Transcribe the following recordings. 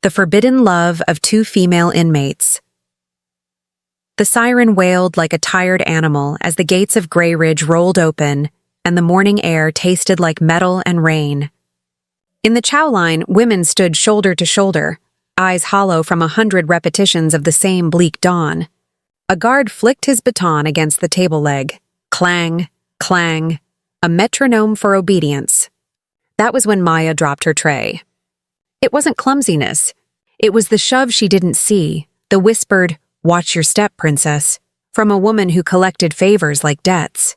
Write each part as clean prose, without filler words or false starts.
The forbidden love of two female inmates. The siren wailed like a tired animal as the gates of Grey Ridge rolled open and the morning air tasted like metal and rain. In the chow line, women stood shoulder to shoulder, eyes hollow from 100 repetitions of the same bleak dawn. A guard flicked his baton against the table leg. Clang, clang, a metronome for obedience. That was when Maya dropped her tray. It wasn't clumsiness. It was the shove she didn't see, the whispered, "Watch your step, princess," from a woman who collected favors like debts.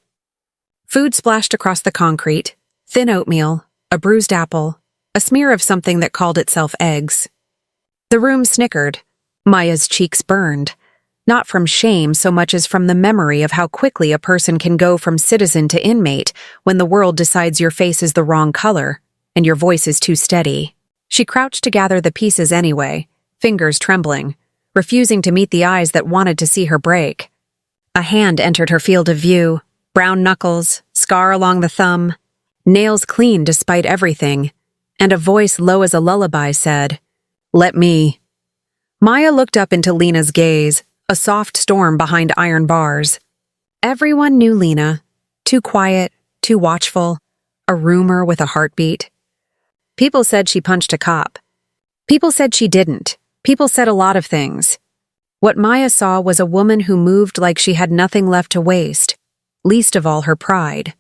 Food splashed across the concrete, thin oatmeal, a bruised apple, a smear of something that called itself eggs. The room snickered. Maya's cheeks burned, not from shame so much as from the memory of how quickly a person can go from citizen to inmate when the world decides your face is the wrong color and your voice is too steady. She crouched to gather the pieces anyway, fingers trembling, refusing to meet the eyes that wanted to see her break. A hand entered her field of view, brown knuckles, scar along the thumb, nails clean despite everything, and a voice low as a lullaby said, "Let me." Maya looked up into Lena's gaze, a soft storm behind iron bars. Everyone knew Lena, too quiet, too watchful, a rumor with a heartbeat. People said she punched a cop. People said she didn't. People said a lot of things. What Maya saw was a woman who moved like she had nothing left to waste, least of all her pride.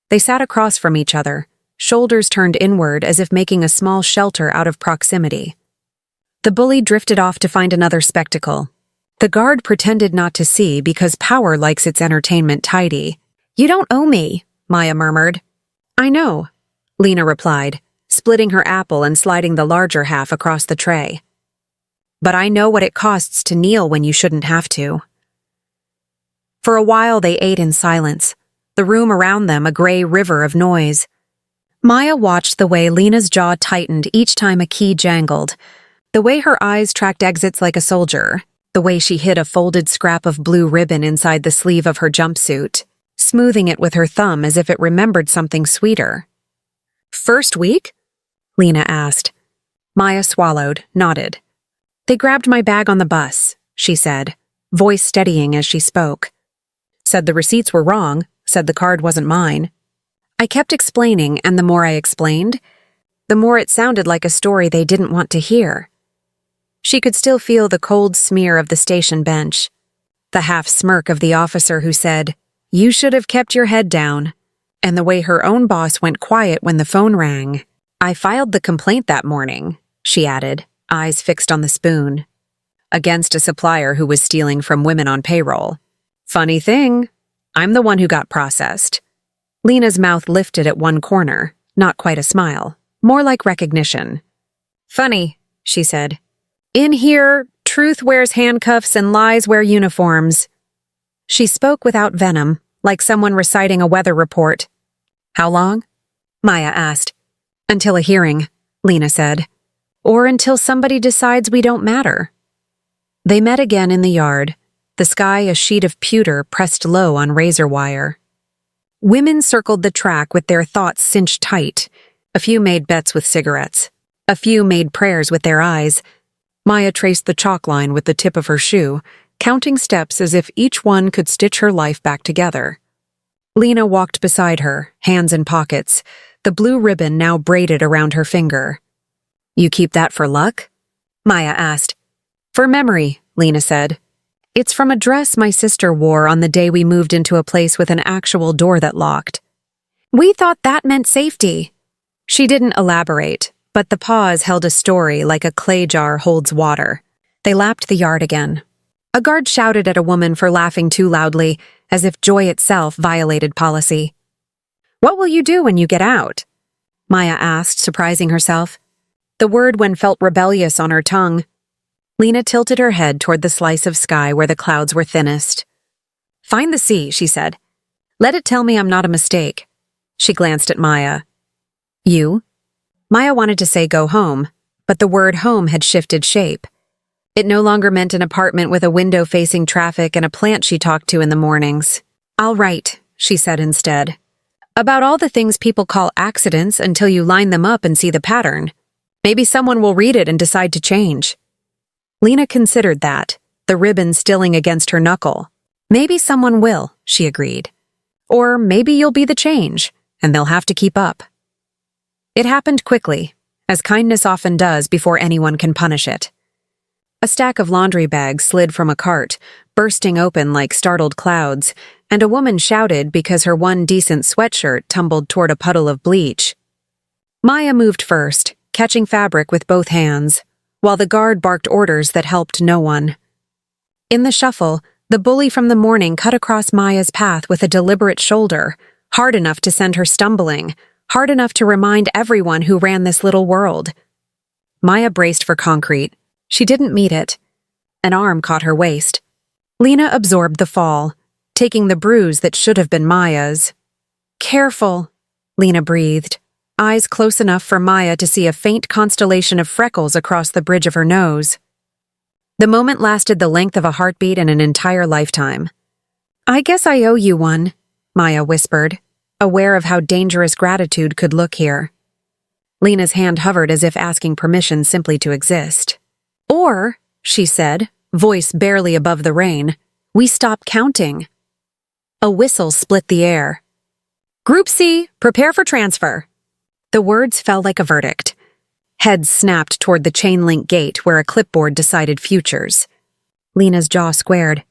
They sat across from each other, shoulders turned inward as if making a small shelter out of proximity. The bully drifted off to find another spectacle. The guard pretended not to see because power likes its entertainment tidy. "You don't owe me," Maya murmured. "I know," Lena replied, splitting her apple and sliding the larger half across the tray. "But I know what it costs to kneel when you shouldn't have to." For a while they ate in silence, the room around them a gray river of noise. Maya watched the way Lena's jaw tightened each time a key jangled, the way her eyes tracked exits like a soldier, the way she hid a folded scrap of blue ribbon inside the sleeve of her jumpsuit, smoothing it with her thumb as if it remembered something sweeter. "First week?" Lena asked. Maya swallowed, nodded. "They grabbed my bag on the bus," she said, voice steadying as she spoke. "Said the receipts were wrong, said the card wasn't mine. I kept explaining, and the more I explained, the more it sounded like a story they didn't want to hear." She could still feel the cold smear of the station bench, the half smirk of the officer who said, "You should have kept your head down," and the way her own boss went quiet when the phone rang. "I filed the complaint that morning," she added, eyes fixed on the spoon. "Against a supplier who was stealing from women on payroll. Funny thing, I'm the one who got processed." Lena's mouth lifted at one corner, not quite a smile, more like recognition. "Funny," she said. "In here, truth wears handcuffs and lies wear uniforms." She spoke without venom, like someone reciting a weather report. "How long?" Maya asked. "Until a hearing," Lena said. "Or until somebody decides we don't matter." They met again in the yard, the sky a sheet of pewter pressed low on razor wire. Women circled the track with their thoughts cinched tight. A few made bets with cigarettes. A few made prayers with their eyes. Maya traced the chalk line with the tip of her shoe, counting steps as if each one could stitch her life back together. Lena walked beside her, hands in pockets, the blue ribbon now braided around her finger. "You keep that for luck?" Maya asked. "For memory," Lena said. "It's from a dress my sister wore on the day we moved into a place with an actual door that locked. We thought that meant safety." She didn't elaborate, but the pause held a story like a clay jar holds water. They lapped the yard again. A guard shouted at a woman for laughing too loudly, as if joy itself violated policy. "What will you do when you get out?" Maya asked, surprising herself. The word when felt rebellious on her tongue. Lena tilted her head toward the slice of sky where the clouds were thinnest. "Find the sea," she said. "Let it tell me I'm not a mistake." She glanced at Maya. "You?" Maya wanted to say go home, but the word home had shifted shape. It no longer meant an apartment with a window facing traffic and a plant she talked to in the mornings. "I'll write," she said instead. "About all the things people call accidents until you line them up and see the pattern. Maybe someone will read it and decide to change. Lena considered that, the ribbon stilling against her knuckle. Maybe someone will, she agreed. Or maybe you'll be the change, and they'll have to keep up. It happened quickly, as kindness often does before anyone can punish it. A stack of laundry bags slid from a cart, bursting open like startled clouds, and a woman shouted because her one decent sweatshirt tumbled toward a puddle of bleach. Maya moved first, catching fabric with both hands, while the guard barked orders that helped no one. In the shuffle, the bully from the morning cut across Maya's path with a deliberate shoulder, hard enough to send her stumbling, hard enough to remind everyone who ran this little world. Maya braced for concrete. She didn't meet it. An arm caught her waist. Lena absorbed the fall, taking the bruise that should have been Maya's. "Careful," Lena breathed, eyes close enough for Maya to see a faint constellation of freckles across the bridge of her nose. The moment lasted the length of a heartbeat and an entire lifetime. "I guess I owe you one," Maya whispered, aware of how dangerous gratitude could look here. Lena's hand hovered as if asking permission simply to exist. "Or," she said, voice barely above the rain, "we stop counting." A whistle split the air. "Group C, prepare for transfer." The words fell like a verdict. Heads snapped toward the chain-link gate where a clipboard decided futures. Lena's jaw squared.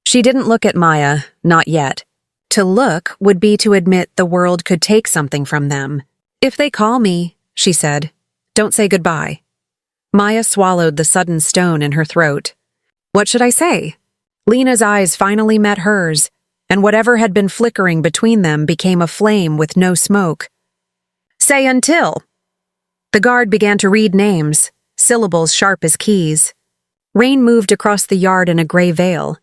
She didn't look at Maya, not yet. To look would be to admit the world could take something from them. "If they call me," she said, "don't say goodbye." Maya swallowed the sudden stone in her throat. What should I say? Lena's eyes finally met hers, and whatever had been flickering between them became a flame with no smoke. "Say until." The guard began to read names, syllables sharp as keys. Rain moved across the yard in a gray veil.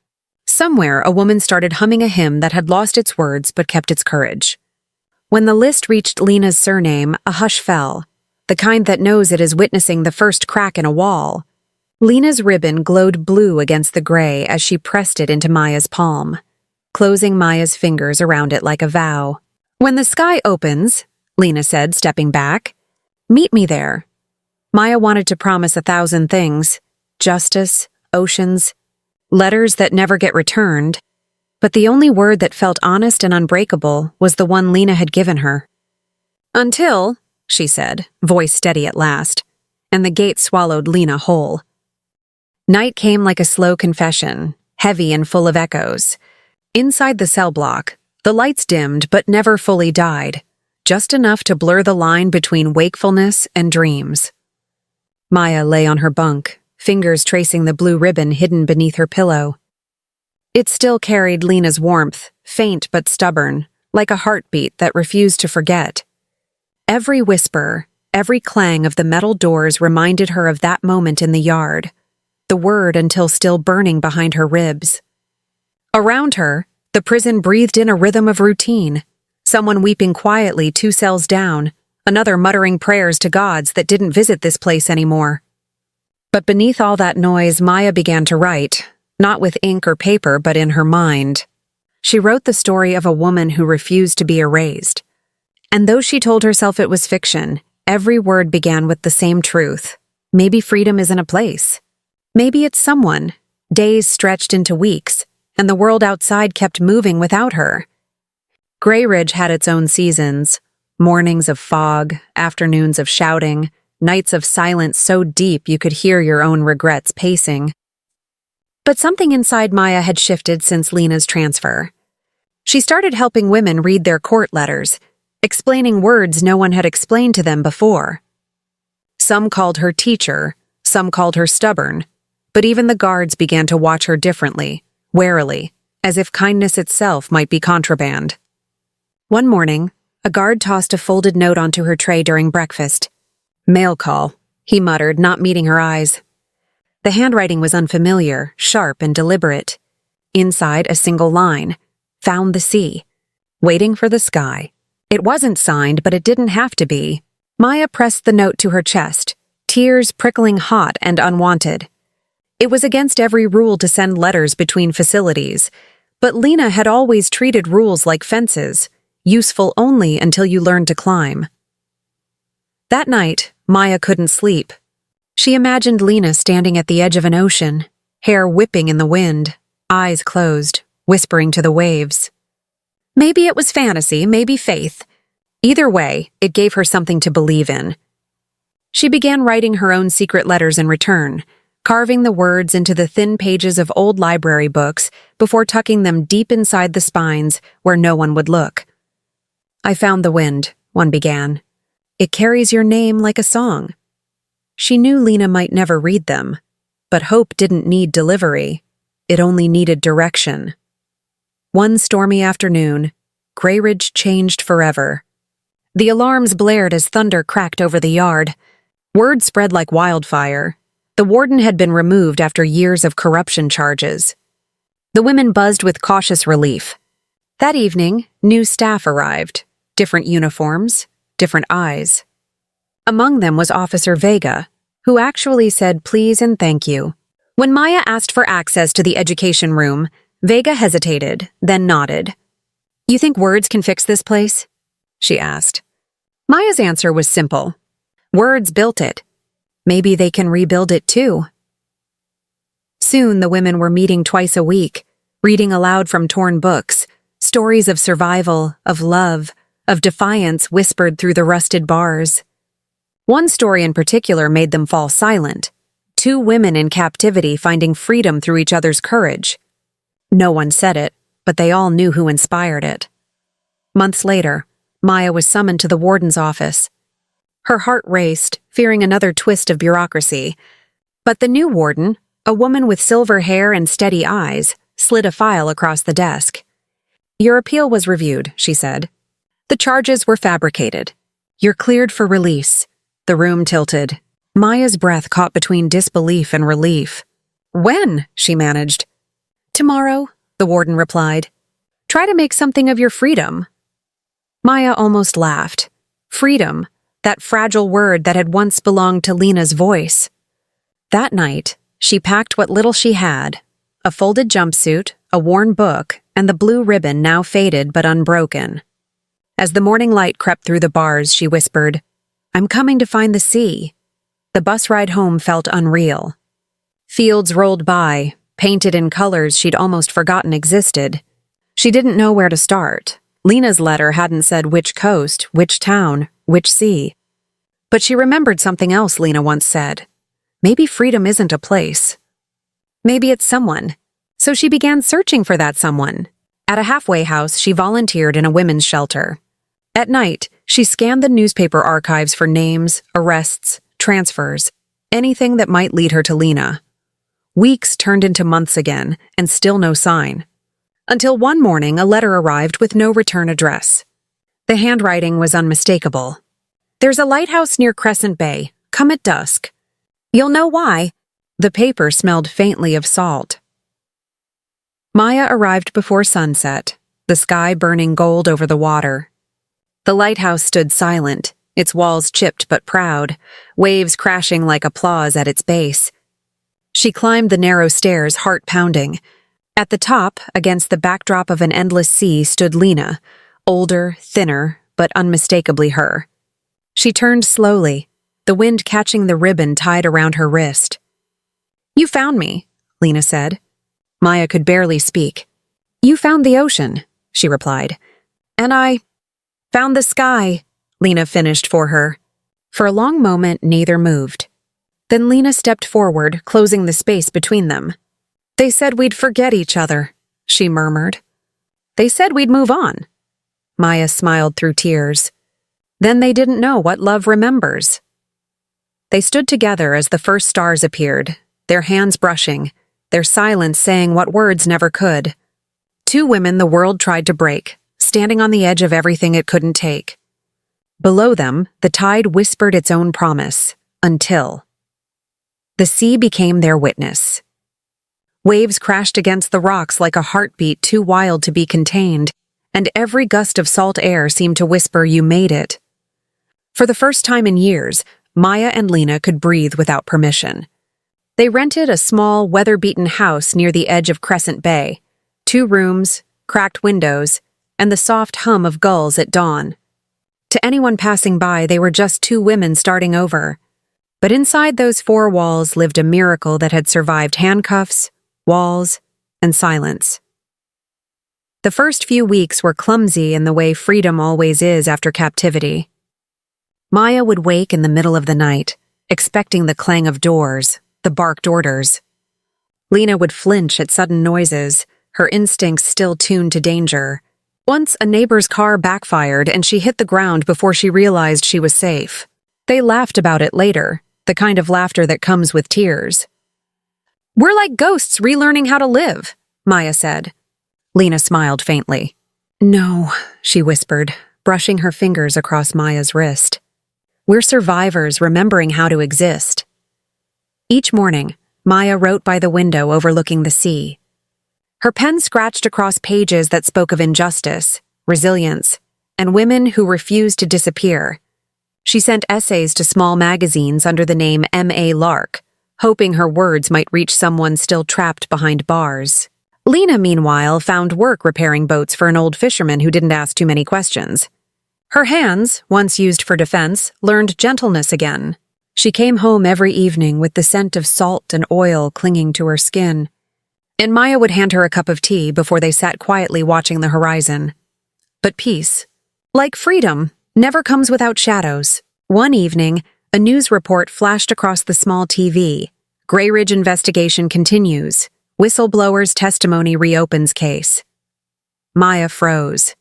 Somewhere, a woman started humming a hymn that had lost its words but kept its courage. When the list reached Lena's surname, a hush fell, the kind that knows it is witnessing the first crack in a wall. Lena's ribbon glowed blue against the gray as she pressed it into Maya's palm, closing Maya's fingers around it like a vow. "When the sky opens," Lena said, stepping back, "meet me there." Maya wanted to promise 1,000 things, justice, oceans, letters that never get returned, but the only word that felt honest and unbreakable was the one Lena had given her. "Until," she said, voice steady at last, and the gate swallowed Lena whole. Night came like a slow confession, heavy and full of echoes. Inside the cell block, the lights dimmed but never fully died, just enough to blur the line between wakefulness and dreams. Maya lay on her bunk, fingers tracing the blue ribbon hidden beneath her pillow. It still carried Lena's warmth, faint but stubborn, like a heartbeat that refused to forget. Every whisper, every clang of the metal doors reminded her of that moment in the yard, the word until still burning behind her ribs. Around her, the prison breathed in a rhythm of routine, someone weeping quietly 2 cells down, another muttering prayers to gods that didn't visit this place anymore. But beneath all that noise, Maya began to write, not with ink or paper but in her mind. She wrote the story of a woman who refused to be erased. And though she told herself it was fiction, every word began with the same truth. Maybe freedom isn't a place. Maybe it's someone. Days stretched into weeks, and the world outside kept moving without her. Grey Ridge had its own seasons. Mornings of fog, afternoons of shouting, nights of silence so deep you could hear your own regrets pacing. But something inside Maya had shifted since Lena's transfer. She started helping women read their court letters, explaining words no one had explained to them before. Some called her teacher, some called her stubborn, but even the guards began to watch her differently, warily, as if kindness itself might be contraband. One morning, a guard tossed a folded note onto her tray during breakfast. "Mail call," he muttered, not meeting her eyes. The handwriting was unfamiliar, sharp and deliberate. Inside, a single line, "Found the sea. Waiting for the sky." It wasn't signed, but it didn't have to be. Maya pressed the note to her chest, tears prickling hot and unwanted. It was against every rule to send letters between facilities, but Lena had always treated rules like fences, useful only until you learned to climb. That night, Maya couldn't sleep. She imagined Lena standing at the edge of an ocean, hair whipping in the wind, eyes closed, whispering to the waves. Maybe it was fantasy, maybe faith. Either way, it gave her something to believe in. She began writing her own secret letters in return, carving the words into the thin pages of old library books before tucking them deep inside the spines where no one would look. "I found the wind," one began. "It carries your name like a song." She knew Lena might never read them, but hope didn't need delivery. It only needed direction. One stormy afternoon, Grey Ridge changed forever. The alarms blared as thunder cracked over the yard. Word spread like wildfire. The warden had been removed after years of corruption charges. The women buzzed with cautious relief. That evening, new staff arrived. Different uniforms, different eyes. Among them was Officer Vega, who actually said please and thank you. When Maya asked for access to the education room, Vega hesitated, then nodded. "You think words can fix this place?" she asked. Maya's answer was simple. Words built it. Maybe they can rebuild it too. Soon the women were meeting twice a week, reading aloud from torn books, stories of survival, of love, of defiance whispered through the rusted bars. One story in particular made them fall silent. Two women in captivity finding freedom through each other's courage. No one said it, but they all knew who inspired it. Months later, Maya was summoned to the warden's office. Her heart raced, fearing another twist of bureaucracy. But the new warden, a woman with silver hair and steady eyes, slid a file across the desk. "Your appeal was reviewed," she said. "The charges were fabricated. You're cleared for release." The room tilted. Maya's breath caught between disbelief and relief. "When?" she managed. "Tomorrow," the warden replied. "Try to make something of your freedom." Maya almost laughed. Freedom, that fragile word that had once belonged to Lena's voice. That night, she packed what little she had, a folded jumpsuit, a worn book, and the blue ribbon now faded but unbroken. As the morning light crept through the bars, she whispered, "I'm coming to find the sea." The bus ride home felt unreal. Fields rolled by, painted in colors she'd almost forgotten existed. She didn't know where to start. Lena's letter hadn't said which coast, which town, which sea. But she remembered something else Lena once said. Maybe freedom isn't a place. Maybe it's someone. So she began searching for that someone. At a halfway house, she volunteered in a women's shelter. At night, she scanned the newspaper archives for names, arrests, transfers, anything that might lead her to Lena. Weeks turned into months again, and still no sign. Until one morning, a letter arrived with no return address. The handwriting was unmistakable. "There's a lighthouse near Crescent Bay. Come at dusk. You'll know why." The paper smelled faintly of salt. Maya arrived before sunset, the sky burning gold over the water. The lighthouse stood silent, its walls chipped but proud, waves crashing like applause at its base. She climbed the narrow stairs, heart pounding. At the top, against the backdrop of an endless sea, stood Lena, older, thinner, but unmistakably her. She turned slowly, the wind catching the ribbon tied around her wrist. "You found me," Lena said. Maya could barely speak. "You found the ocean," she replied. "And I found the sky," Lena finished for her. For a long moment, neither moved. Then Lena stepped forward, closing the space between them. "They said we'd forget each other," she murmured. "They said we'd move on." Maya smiled through tears. Then they didn't know what love remembers. They stood together as the first stars appeared, their hands brushing, their silence saying what words never could. Two women the world tried to break, standing on the edge of everything it couldn't take. Below them, the tide whispered its own promise, until the sea became their witness. Waves crashed against the rocks like a heartbeat too wild to be contained, and every gust of salt air seemed to whisper, "You made it." For the first time in years, Maya and Lena could breathe without permission. They rented a small, weather-beaten house near the edge of Crescent Bay, 2 rooms, cracked windows, and the soft hum of gulls at dawn. To anyone passing by, they were just two women starting over. But inside those four walls lived a miracle that had survived handcuffs, walls, and silence. The first few weeks were clumsy in the way freedom always is after captivity. Maya would wake in the middle of the night, expecting the clang of doors, the barked orders. Lena would flinch at sudden noises, her instincts still tuned to danger. Once a neighbor's car backfired and she hit the ground before she realized she was safe. They laughed about it later, the kind of laughter that comes with tears. "We're like ghosts relearning how to live," Maya said. Lena smiled faintly. "No," she whispered, brushing her fingers across Maya's wrist. "We're survivors remembering how to exist." Each morning, Maya wrote by the window overlooking the sea. Her pen scratched across pages that spoke of injustice, resilience, and women who refused to disappear. She sent essays to small magazines under the name M.A. Lark, hoping her words might reach someone still trapped behind bars. Lena, meanwhile, found work repairing boats for an old fisherman who didn't ask too many questions. Her hands, once used for defense, learned gentleness again. She came home every evening with the scent of salt and oil clinging to her skin. And Maya would hand her a cup of tea before they sat quietly watching the horizon. But peace, like freedom, never comes without shadows. One evening, a news report flashed across the small TV. Grey Ridge investigation continues. Whistleblower's testimony reopens case. Maya froze.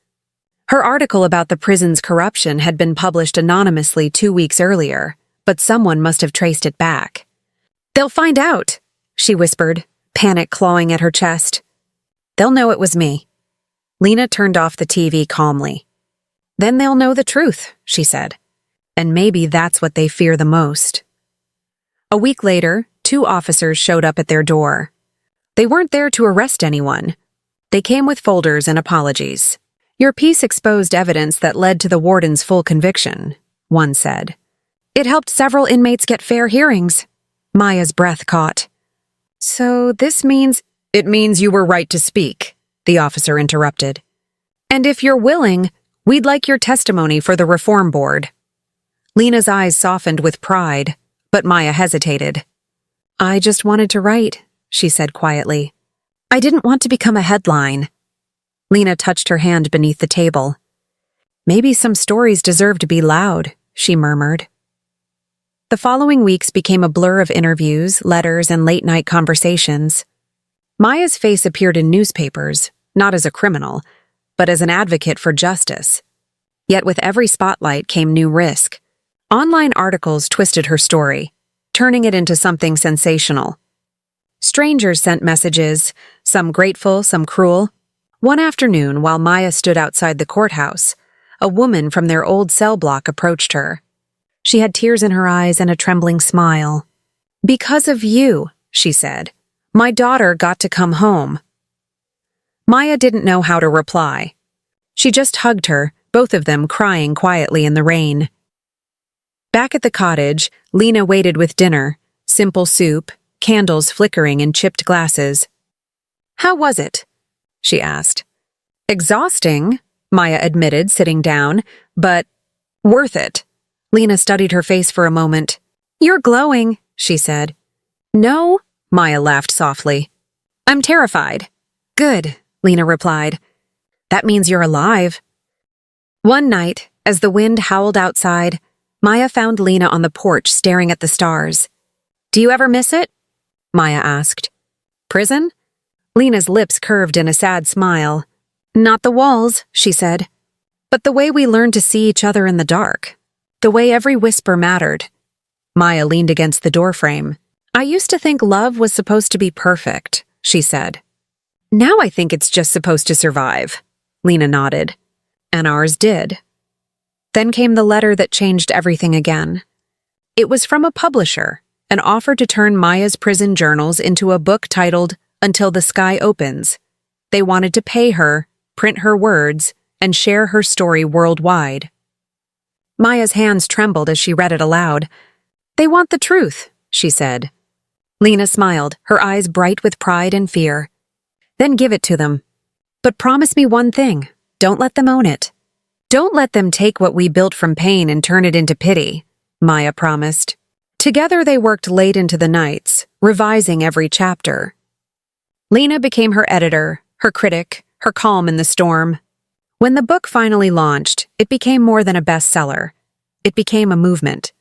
Her article about the prison's corruption had been published anonymously 2 weeks earlier, but someone must have traced it back. "They'll find out," she whispered, panic clawing at her chest. "They'll know it was me." Lena turned off the TV calmly. "Then they'll know the truth," she said. "And maybe that's what they fear the most." A week later, 2 officers showed up at their door. They weren't there to arrest anyone. They came with folders and apologies. "Your piece exposed evidence that led to the warden's full conviction," one said. "It helped several inmates get fair hearings." Maya's breath caught. "So this means—" "It means you were right to speak," the officer interrupted. "And if you're willing, we'd like your testimony for the reform board." Lena's eyes softened with pride, but Maya hesitated. "I just wanted to write," she said quietly. "I didn't want to become a headline." Lena touched her hand beneath the table. "Maybe some stories deserve to be loud," she murmured. The following weeks became a blur of interviews, letters, and late-night conversations. Maya's face appeared in newspapers, not as a criminal, but as an advocate for justice. Yet with every spotlight came new risk. Online articles twisted her story, turning it into something sensational. Strangers sent messages, some grateful, some cruel. One afternoon, while Maya stood outside the courthouse, a woman from their old cell block approached her. She had tears in her eyes and a trembling smile. "Because of you," she said, "my daughter got to come home." Maya didn't know how to reply. She just hugged her, both of them crying quietly in the rain. Back at the cottage, Lena waited with dinner, simple soup, candles flickering in chipped glasses. "How was it?" she asked. "Exhausting," Maya admitted, sitting down, "but worth it." Lena studied her face for a moment. "You're glowing," she said. "No," Maya laughed softly. "I'm terrified." "Good," Lena replied. "That means you're alive." One night, as the wind howled outside, Maya found Lena on the porch staring at the stars. "Do you ever miss it?" Maya asked. "Prison?" Lena's lips curved in a sad smile. "Not the walls," she said, "but the way we learned to see each other in the dark. The way every whisper mattered." Maya leaned against the doorframe. "I used to think love was supposed to be perfect," she said. "Now I think it's just supposed to survive." Lena nodded. "And ours did." Then came the letter that changed everything again. It was from a publisher, an offer to turn Maya's prison journals into a book titled Until the Sky Opens. They wanted to pay her, print her words, and share her story worldwide. Maya's hands trembled as she read it aloud. "They want the truth," she said. Lena smiled, her eyes bright with pride and fear. "Then give it to them. But promise me one thing. Don't let them own it. Don't let them take what we built from pain and turn it into pity, Maya promised. Together they worked late into the nights, revising every chapter. Lena became her editor, her critic, her calm in the storm. When the book finally launched, it became more than a bestseller. It became a movement.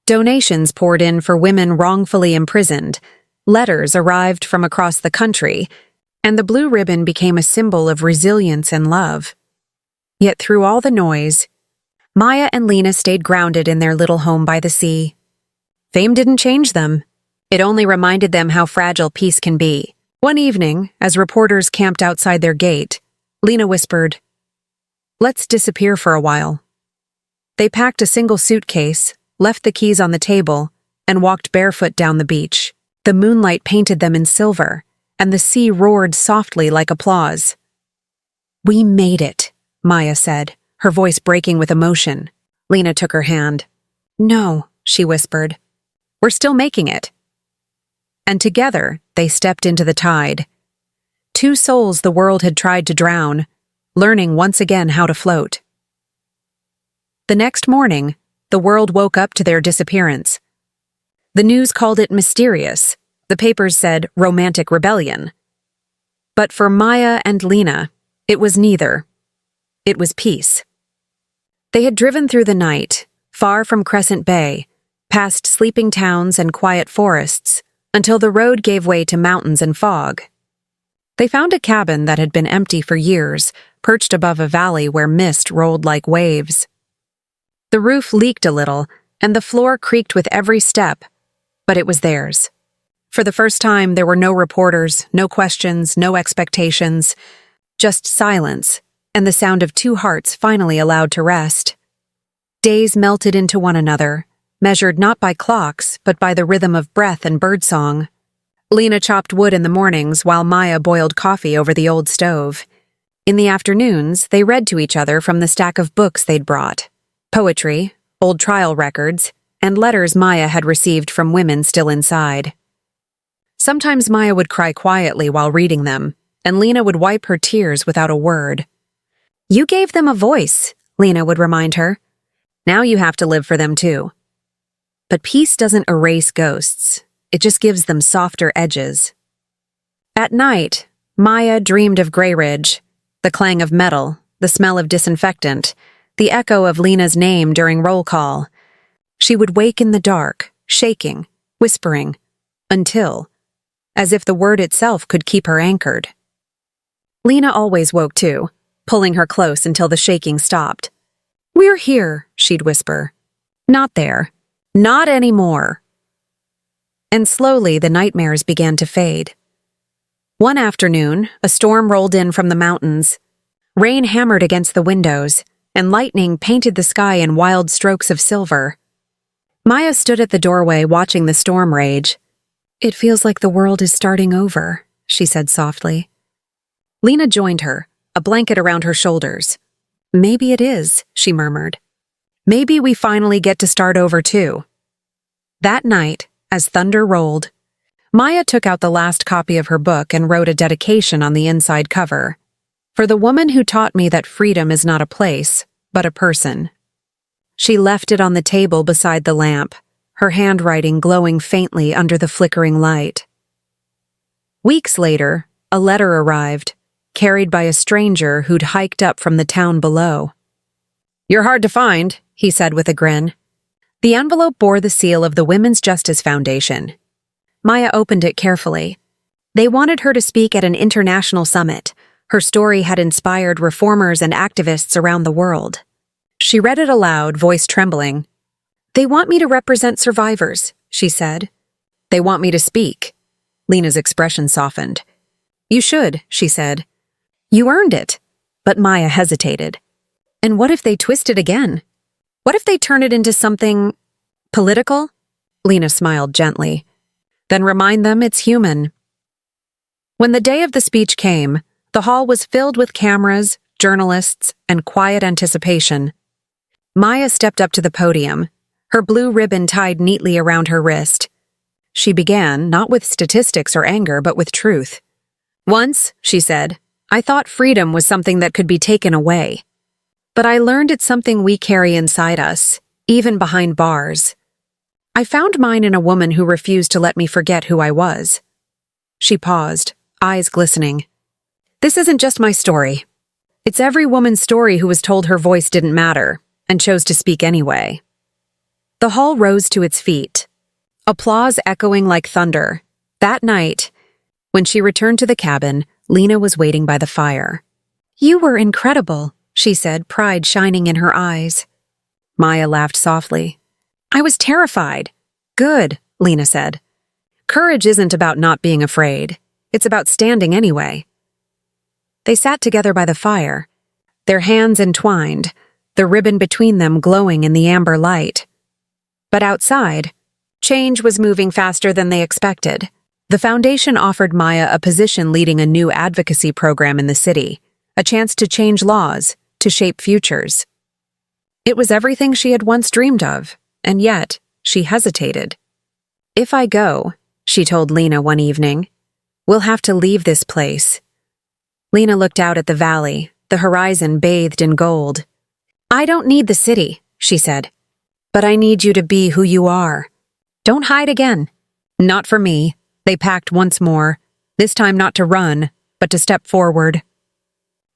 Donations poured in for women wrongfully imprisoned, letters arrived from across the country, and the blue ribbon became a symbol of resilience and love. Yet through all the noise, Maya and Lena stayed grounded in their little home by the sea. Fame didn't change them. It only reminded them how fragile peace can be. One evening, as reporters camped outside their gate, Lena whispered, "Let's disappear for a while." They packed a single suitcase, left the keys on the table, and walked barefoot down the beach. The moonlight painted them in silver, and the sea roared softly like applause. "We made it," Maya said, her voice breaking with emotion. Lena took her hand. "No," she whispered. "We're still making it." And together, they stepped into the tide. Two souls the world had tried to drown, learning once again how to float. The next morning, the world woke up to their disappearance. The news called it mysterious. The papers said romantic rebellion. But for Maya and Lena, it was neither. It was peace. They had driven through the night, far from Crescent Bay, past sleeping towns and quiet forests, until the road gave way to mountains and fog. They found a cabin that had been empty for years, perched above a valley where mist rolled like waves. The roof leaked a little, and the floor creaked with every step, but it was theirs. For the first time, there were no reporters, no questions, no expectations, just silence, and the sound of two hearts finally allowed to rest. Days melted into one another, measured not by clocks, but by the rhythm of breath and birdsong. Lena chopped wood in the mornings while Maya boiled coffee over the old stove. In the afternoons, they read to each other from the stack of books they'd brought. Poetry, old trial records, and letters Maya had received from women still inside. Sometimes Maya would cry quietly while reading them, and Lena would wipe her tears without a word. "You gave them a voice," Lena would remind her. "Now you have to live for them too." But peace doesn't erase ghosts. It just gives them softer edges. At night, Maya dreamed of Grey Ridge, the clang of metal, the smell of disinfectant, the echo of Lena's name during roll call. She would wake in the dark, shaking, whispering, until, as if the word itself could keep her anchored. Lena always woke too, pulling her close until the shaking stopped. "We're here," she'd whisper. "Not there. Not anymore." And slowly the nightmares began to fade. One afternoon, a storm rolled in from the mountains. Rain hammered against the windows, and lightning painted the sky in wild strokes of silver. Maya stood at the doorway watching the storm rage. "It feels like the world is starting over," she said softly. Lena joined her, a blanket around her shoulders. "Maybe it is," she murmured. "Maybe we finally get to start over too." That night, as thunder rolled, Maya took out the last copy of her book and wrote a dedication on the inside cover. "For the woman who taught me that freedom is not a place, but a person." She left it on the table beside the lamp, her handwriting glowing faintly under the flickering light. Weeks later, a letter arrived, carried by a stranger who'd hiked up from the town below. "You're hard to find," he said with a grin. The envelope bore the seal of the Women's Justice Foundation. Maya opened it carefully. They wanted her to speak at an international summit. Her story had inspired reformers and activists around the world. She read it aloud, voice trembling. "They want me to represent survivors," she said. "They want me to speak." Lena's expression softened. "You should," she said. "You earned it." But Maya hesitated. And what if they twist it again? What if they turn it into something political? Lena smiled gently. Then remind them it's human. When the day of the speech came, the hall was filled with cameras, journalists, and quiet anticipation. Maya stepped up to the podium, her blue ribbon tied neatly around her wrist. She began, not with statistics or anger, but with truth. "Once," she said, "I thought freedom was something that could be taken away. but I learned it's something we carry inside us, even behind bars. I found mine in a woman who refused to let me forget who I was. She paused, eyes glistening. This isn't just my story. It's every woman's story who was told her voice didn't matter and chose to speak anyway. The hall rose to its feet, applause echoing like thunder. That night, when she returned to the cabin, Lena was waiting by the fire. "You were incredible," she said, pride shining in her eyes. Maya laughed softly. "I was terrified." "Good," Lena said. "Courage isn't about not being afraid. It's about standing anyway." They sat together by the fire, their hands entwined, the ribbon between them glowing in the amber light. But outside, change was moving faster than they expected. The foundation offered Maya a position leading a new advocacy program in the city, a chance to change laws, to shape futures. It was everything she had once dreamed of, and yet she hesitated. "If I go," she told Lena one evening, "we'll have to leave this place." Lena looked out at the valley, the horizon bathed in gold. "I don't need the city," she said, "but I need you to be who you are. Don't hide again." "Not for me." They packed once more, this time not to run, but to step forward.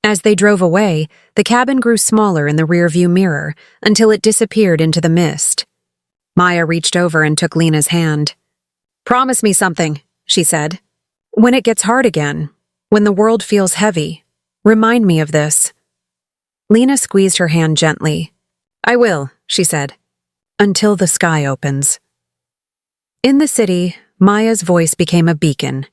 As they drove away, the cabin grew smaller in the rearview mirror until it disappeared into the mist. Maya reached over and took Lena's hand. "Promise me something," she said. "When it gets hard again, when the world feels heavy, remind me of this." Lena squeezed her hand gently. "I will," she said, "until the sky opens." In the city, Maya's voice became a beacon.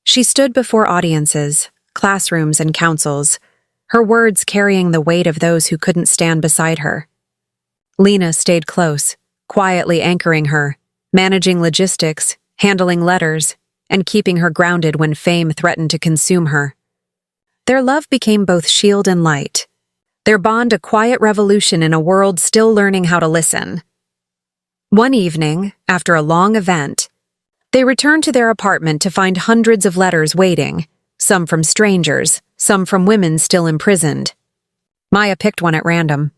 She stood before audiences, classrooms, and councils, her words carrying the weight of those who couldn't stand beside her. Lena stayed close, quietly anchoring her, managing logistics, handling letters, and keeping her grounded when fame threatened to consume her. Their love became both shield and light, their bond a quiet revolution in a world still learning how to listen. One evening, after a long event, they returned to their apartment to find hundreds of letters waiting, some from strangers, some from women still imprisoned. Maya picked one at random.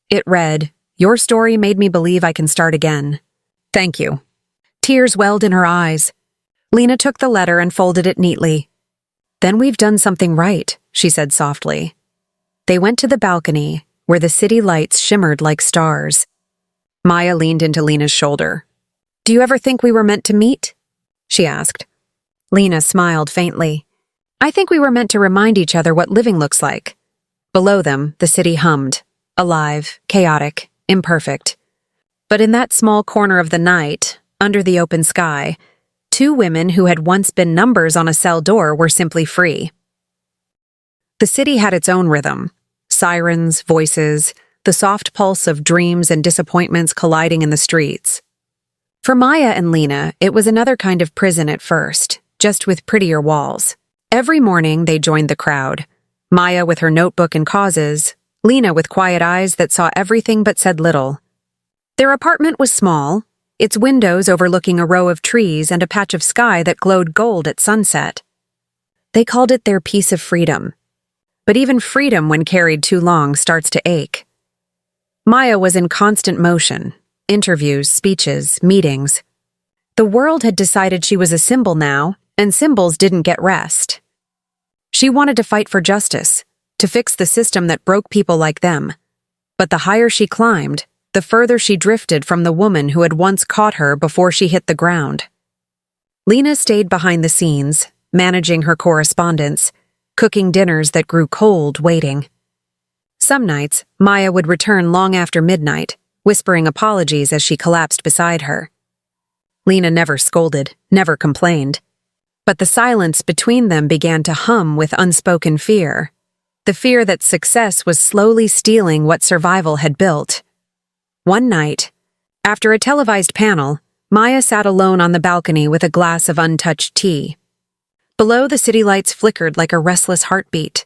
It read, "Your story made me believe I can start again. Thank you." Tears welled in her eyes. Lena took the letter and folded it neatly. "Then we've done something right," she said softly. They went to the balcony, where the city lights shimmered like stars. Maya leaned into Lena's shoulder. "Do you ever think we were meant to meet?" she asked. Lena smiled faintly. "I think we were meant to remind each other what living looks like." Below them, the city hummed, alive, chaotic, imperfect. But in that small corner of the night, under the open sky, two women who had once been numbers on a cell door were simply free. The city had its own rhythm. Sirens, voices, the soft pulse of dreams and disappointments colliding in the streets. For Maya and Lena, it was another kind of prison at first, just with prettier walls. Every morning they joined the crowd, Maya with her notebook and causes, Lena with quiet eyes that saw everything but said little. Their apartment was small, its windows overlooking a row of trees and a patch of sky that glowed gold at sunset. They called it their piece of freedom. But even freedom, when carried too long, starts to ache. Maya was in constant motion. Interviews, speeches, meetings. The world had decided she was a symbol now, and symbols didn't get rest. She wanted to fight for justice, to fix the system that broke people like them. But the higher she climbed, the further she drifted from the woman who had once caught her before she hit the ground. Lena stayed behind the scenes, managing her correspondence, cooking dinners that grew cold waiting. Some nights, Maya would return long after midnight, whispering apologies as she collapsed beside her. Lena never scolded, never complained. But the silence between them began to hum with unspoken fear, the fear that success was slowly stealing what survival had built. One night, after a televised panel, Maya sat alone on the balcony with a glass of untouched tea. Below, the city lights flickered like a restless heartbeat.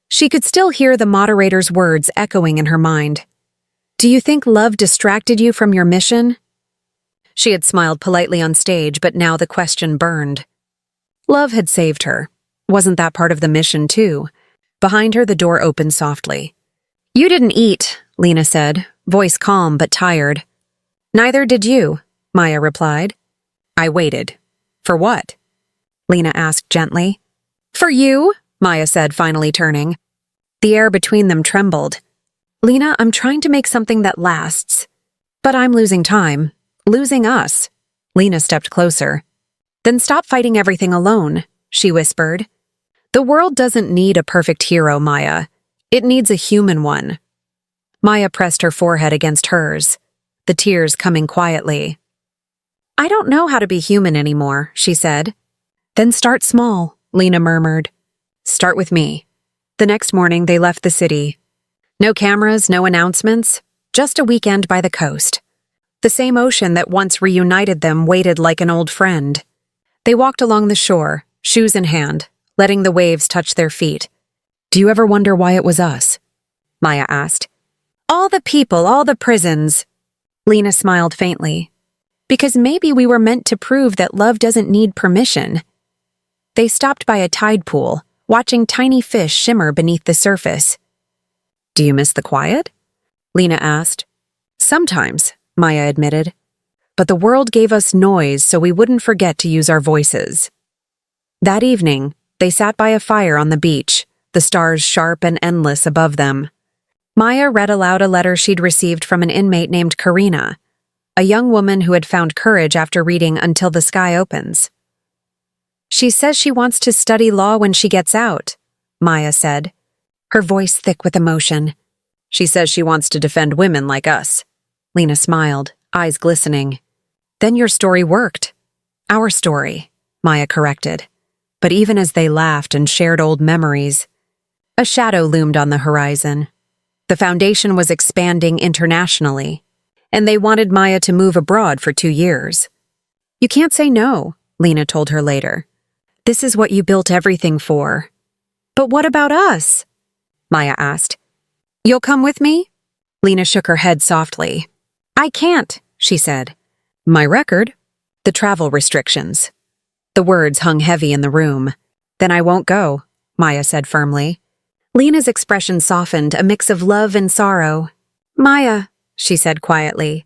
She could still hear the moderator's words echoing in her mind. "Do you think love distracted you from your mission?" She had smiled politely on stage, but now the question burned. Love had saved her. Wasn't that part of the mission, too? Behind her, the door opened softly. You didn't eat, Lena said, voice calm but tired. Neither did you, Maya replied. I waited. For what? Lena asked gently. For you, Maya said, finally turning. The air between them trembled. Lena, I'm trying to make something that lasts. But I'm losing time. Losing us. Lena stepped closer. Then stop fighting everything alone, she whispered. The world doesn't need a perfect hero, Maya. It needs a human one. Maya pressed her forehead against hers, the tears coming quietly. I don't know how to be human anymore, she said. Then start small, Lena murmured. Start with me. The next morning they left the city. No cameras, no announcements, just a weekend by the coast. The same ocean that once reunited them waited like an old friend. They walked along the shore, shoes in hand, letting the waves touch their feet. Do you ever wonder why it was us? Maya asked. All the people, all the prisons. Lena smiled faintly. Because maybe we were meant to prove that love doesn't need permission. They stopped by a tide pool, watching tiny fish shimmer beneath the surface. Do you miss the quiet? Lena asked. Sometimes, Maya admitted. But the world gave us noise so we wouldn't forget to use our voices. That evening, they sat by a fire on the beach, the stars sharp and endless above them. Maya read aloud a letter she'd received from an inmate named Karina, a young woman who had found courage after reading Until the Sky Opens. She says she wants to study law when she gets out, Maya said, her voice thick with emotion. She says she wants to defend women like us. Lena smiled, eyes glistening. Then your story worked. Our story, Maya corrected. But even as they laughed and shared old memories, a shadow loomed on the horizon. The foundation was expanding internationally, and they wanted Maya to move abroad for 2 years. You can't say no, Lena told her later. This is what you built everything for. But what about us? Maya asked. You'll come with me? Lena shook her head softly. I can't, she said. My record? The travel restrictions. The words hung heavy in the room. Then I won't go, Maya said firmly. Lena's expression softened, a mix of love and sorrow. Maya, she said quietly,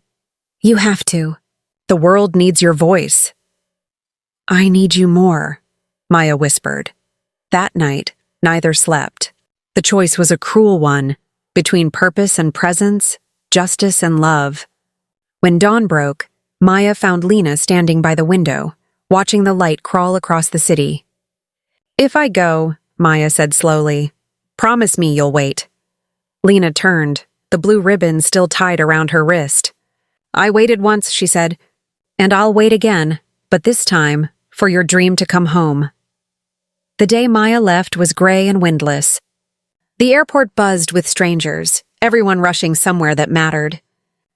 you have to. The world needs your voice. I need you more, Maya whispered. That night, neither slept. The choice was a cruel one, between purpose and presence, justice and love. When dawn broke, Maya found Lena standing by the window, watching the light crawl across the city. If I go, Maya said slowly, promise me you'll wait. Lena turned, the blue ribbon still tied around her wrist. I waited once, she said, and I'll wait again, but this time, for your dream to come home. The day Maya left was gray and windless. The airport buzzed with strangers, everyone rushing somewhere that mattered.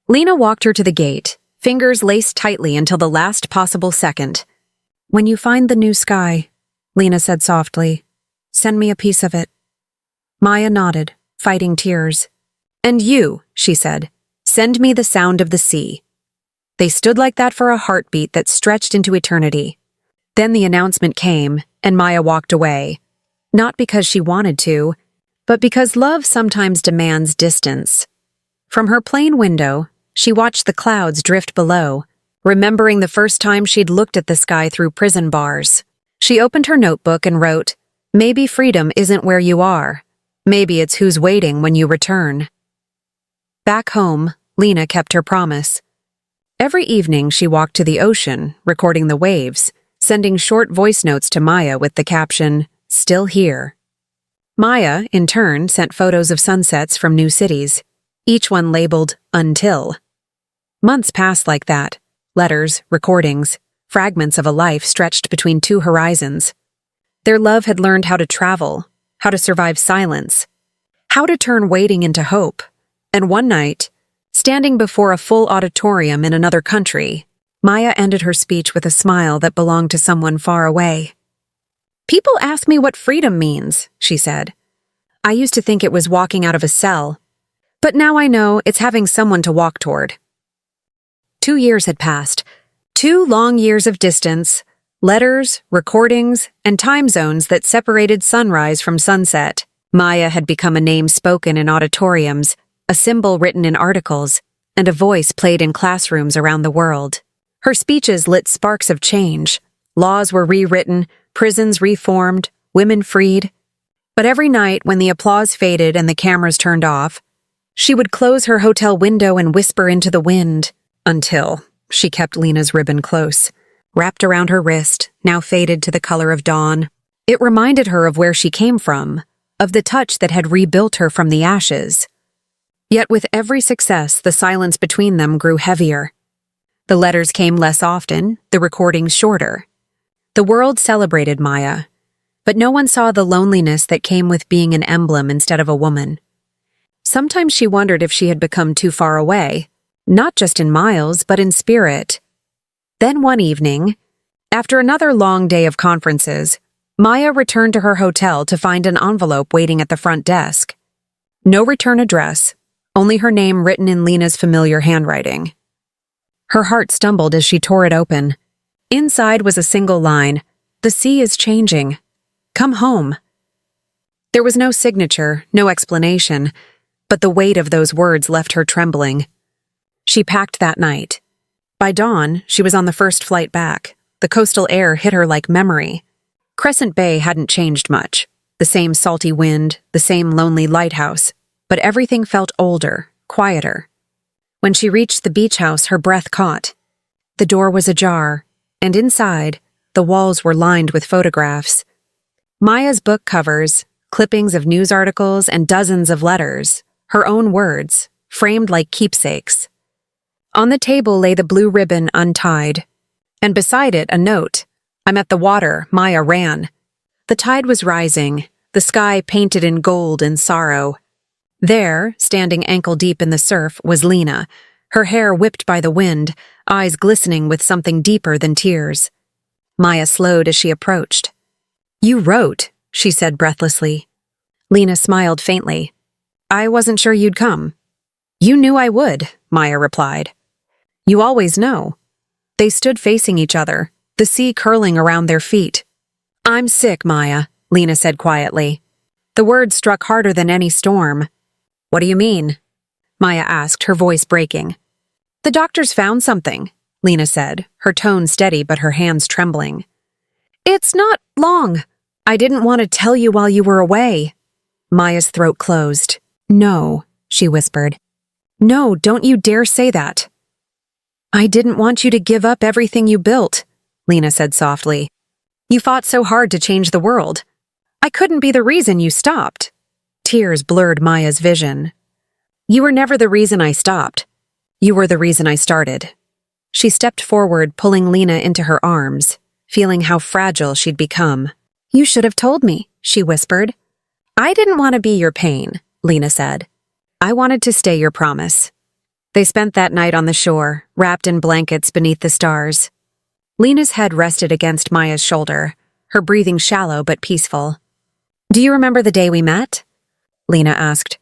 Lena walked her to the gate, fingers laced tightly until the last possible second. When you find the new sky, Lena said softly, send me a piece of it. Maya nodded, fighting tears. And you, she said, send me the sound of the sea. They stood like that for a heartbeat that stretched into eternity. Then the announcement came, and Maya walked away. Not because she wanted to, but because love sometimes demands distance. From her plane window, she watched the clouds drift below, remembering the first time she'd looked at the sky through prison bars. She opened her notebook and wrote, maybe freedom isn't where you are. Maybe it's who's waiting when you return. Back home, Lena kept her promise. Every evening she walked to the ocean, recording the waves, sending short voice notes to Maya with the caption, still here. Maya, in turn, sent photos of sunsets from new cities, each one labeled Until. Months passed like that, letters, recordings, fragments of a life stretched between two horizons. Their love had learned how to travel, how to survive silence, how to turn waiting into hope. And one night, standing before a full auditorium in another country, Maya ended her speech with a smile that belonged to someone far away. People ask me what freedom means, she said. I used to think it was walking out of a cell, but now I know it's having someone to walk toward. 2 years had passed, 2 long years of distance, letters, recordings, and time zones that separated sunrise from sunset. Maya had become a name spoken in auditoriums, a symbol written in articles, and a voice played in classrooms around the world. Her speeches lit sparks of change. Laws were rewritten, prisons reformed, women freed. But every night, when the applause faded and the cameras turned off, she would close her hotel window and whisper into the wind, until she kept Lena's ribbon close, wrapped around her wrist, now faded to the color of dawn. It reminded her of where she came from, of the touch that had rebuilt her from the ashes. Yet with every success, the silence between them grew heavier. The letters came less often, the recordings shorter. The world celebrated Maya, but no one saw the loneliness that came with being an emblem instead of a woman. Sometimes she wondered if she had become too far away, not just in miles, but in spirit. Then one evening, after another long day of conferences, Maya returned to her hotel to find an envelope waiting at the front desk. No return address, only her name written in Lena's familiar handwriting. Her heart stumbled as she tore it open. Inside was a single line, "The sea is changing. Come home." There was no signature, no explanation, but the weight of those words left her trembling. She packed that night. By dawn, she was on the first flight back. The coastal air hit her like memory. Crescent Bay hadn't changed much. The same salty wind, the same lonely lighthouse, but everything felt older, quieter. When she reached the beach house, her breath caught. The door was ajar, and inside, the walls were lined with photographs. Maya's book covers, clippings of news articles, and dozens of letters, her own words, framed like keepsakes. On the table lay the blue ribbon untied, and beside it a note. "I'm at the water, Maya ran." The tide was rising, the sky painted in gold and sorrow. There, standing ankle-deep in the surf, was Lena, her hair whipped by the wind, eyes glistening with something deeper than tears. Maya slowed as she approached. "You wrote," she said breathlessly. Lena smiled faintly. "I wasn't sure you'd come." "You knew I would," Maya replied. "You always know." They stood facing each other, the sea curling around their feet. "I'm sick, Maya," Lena said quietly. The words struck harder than any storm. "What do you mean?" Maya asked, her voice breaking. "The doctors found something," Lena said, her tone steady but her hands trembling. "It's not long. I didn't want to tell you while you were away." Maya's throat closed. "No," she whispered. "No, don't you dare say that." "I didn't want you to give up everything you built," Lena said softly. "You fought so hard to change the world. I couldn't be the reason you stopped." Tears blurred Maya's vision. "You were never the reason I stopped. You were the reason I started." She stepped forward, pulling Lena into her arms, feeling how fragile she'd become. "You should have told me," she whispered. "I didn't want to be your pain," Lena said. "I wanted to stay your promise." They spent that night on the shore, wrapped in blankets beneath the stars. Lena's head rested against Maya's shoulder, her breathing shallow but peaceful. "Do you remember the day we met?" Lena asked.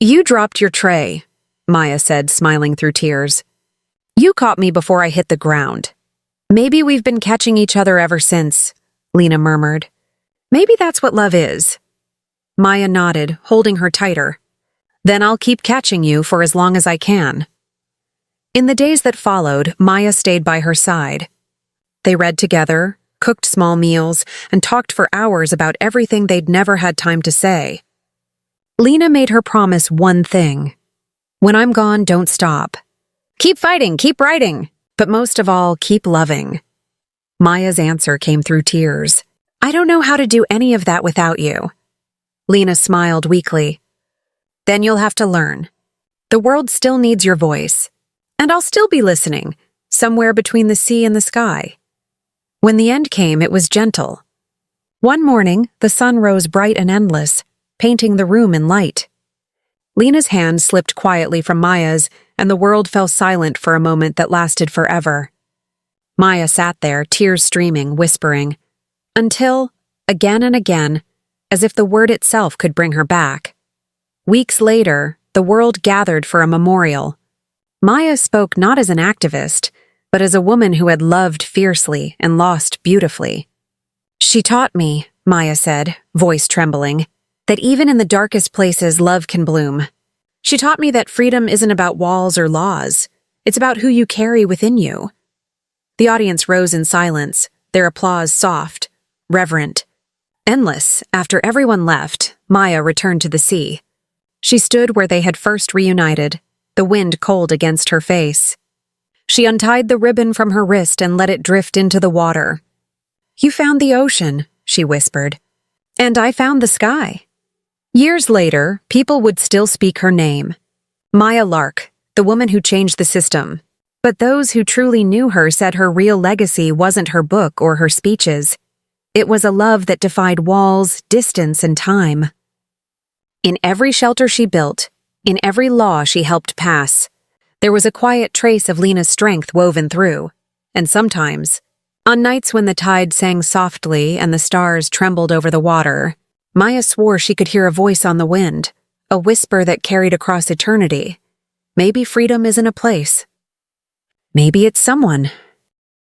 "You dropped your tray," Maya said, smiling through tears. "You caught me before I hit the ground. Maybe we've been catching each other ever since," Lena murmured. "Maybe that's what love is." Maya nodded, holding her tighter. "Then I'll keep catching you for as long as I can." In the days that followed, Maya stayed by her side. They read together, cooked small meals, and talked for hours about everything they'd never had time to say. Lena made her promise one thing. "When I'm gone, don't stop. Keep fighting, keep writing, but most of all, keep loving." Maya's answer came through tears. "I don't know how to do any of that without you." Lena smiled weakly. "Then you'll have to learn. The world still needs your voice, and I'll still be listening, somewhere between the sea and the sky." When the end came, it was gentle. One morning, the sun rose bright and endless, painting the room in light. Lena's hand slipped quietly from Maya's, and the world fell silent for a moment that lasted forever. Maya sat there, tears streaming, whispering, until, again and again, as if the word itself could bring her back. Weeks later, the world gathered for a memorial. Maya spoke not as an activist, but as a woman who had loved fiercely and lost beautifully. "She taught me," Maya said, voice trembling, that even in the darkest places, love can bloom. She taught me that freedom isn't about walls or laws. It's about who you carry within you. The audience rose in silence, their applause soft, reverent. Endless, after everyone left, Maya returned to the sea. She stood where they had first reunited, the wind cold against her face. She untied the ribbon from her wrist and let it drift into the water. "You found the ocean," she whispered. "And I found the sky." Years later, people would still speak her name. Maya Lark, the woman who changed the system. But those who truly knew her said her real legacy wasn't her book or her speeches. It was a love that defied walls, distance, and time. In every shelter she built, in every law she helped pass, there was a quiet trace of Lena's strength woven through. And sometimes, on nights when the tide sang softly and the stars trembled over the water, Maya swore she could hear a voice on the wind, a whisper that carried across eternity. Maybe freedom isn't a place. Maybe it's someone.